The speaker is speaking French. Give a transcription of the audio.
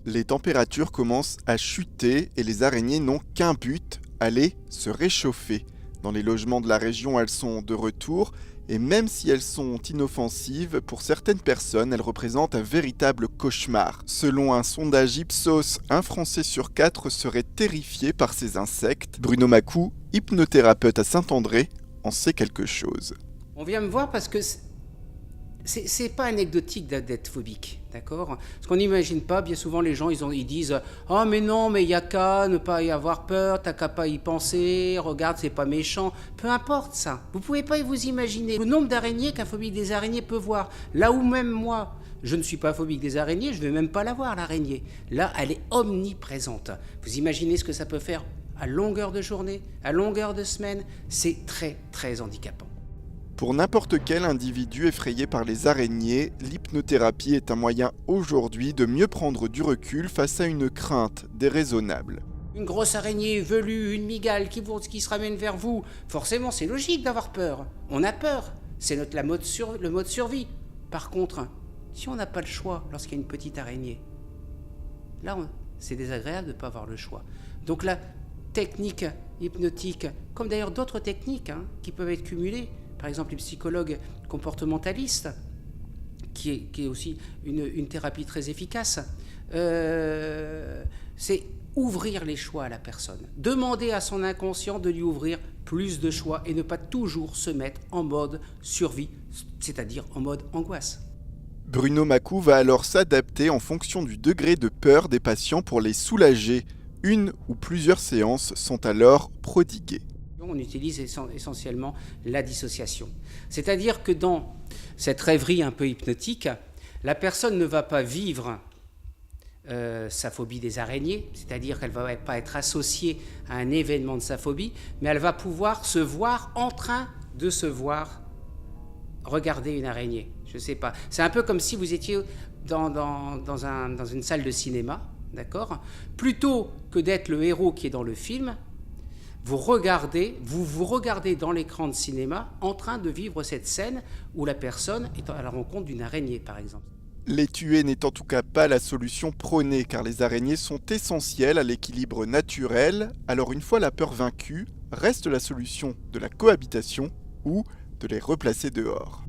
Les températures commencent à chuter et les araignées n'ont qu'un but, aller se réchauffer. Dans les logements de la région, elles sont de retour et même si elles sont inoffensives, pour certaines personnes, elles représentent un véritable cauchemar. Selon un sondage Ipsos, un Français sur 4 serait terrifié par ces insectes. Bruno Macou, hypnothérapeute à Saint-André, en sait quelque chose. On vient me voir parce que c'est pas anecdotique d'être phobique, d'accord? Parce qu'on n'imagine pas, bien souvent les gens ils disent « Oh mais non, mais il n'y a qu'à ne pas y avoir peur, t'as qu'à pas y penser, regarde c'est pas méchant ». Peu importe ça, vous pouvez pas vous imaginer le nombre d'araignées qu'un phobique des araignées peut voir. Là où même moi, je ne suis pas phobique des araignées, je vais même pas la voir l'araignée. Là, elle est omniprésente. Vous imaginez ce que ça peut faire à longueur de journée, à longueur de semaine? C'est très très handicapant. Pour n'importe quel individu effrayé par les araignées, l'hypnothérapie est un moyen aujourd'hui de mieux prendre du recul face à une crainte déraisonnable. Une grosse araignée velue, une mygale qui se ramène vers vous, forcément c'est logique d'avoir peur. On a peur, c'est le mode survie. Par contre, si on n'a pas le choix lorsqu'il y a une petite araignée, là c'est désagréable de ne pas avoir le choix. Donc la technique hypnotique, comme d'ailleurs d'autres techniques qui peuvent être cumulées, par exemple les psychologues comportementalistes, qui est aussi une thérapie très efficace, c'est ouvrir les choix à la personne. Demander à son inconscient de lui ouvrir plus de choix et ne pas toujours se mettre en mode survie, c'est-à-dire en mode angoisse. Bruno Macou va alors s'adapter en fonction du degré de peur des patients pour les soulager. Une ou plusieurs séances sont alors prodiguées. On utilise essentiellement la dissociation. C'est-à-dire que dans cette rêverie un peu hypnotique, la personne ne va pas vivre sa phobie des araignées, c'est-à-dire qu'elle ne va pas être associée à un événement de sa phobie, mais elle va pouvoir se voir en train de se voir regarder une araignée. Je ne sais pas. C'est un peu comme si vous étiez dans une salle de cinéma, d'accord ? Plutôt que d'être le héros qui est dans le film, vous vous regardez dans l'écran de cinéma en train de vivre cette scène où la personne est à la rencontre d'une araignée, par exemple. Les tuer n'est en tout cas pas la solution prônée car les araignées sont essentielles à l'équilibre naturel. Alors une fois la peur vaincue, reste la solution de la cohabitation ou de les replacer dehors.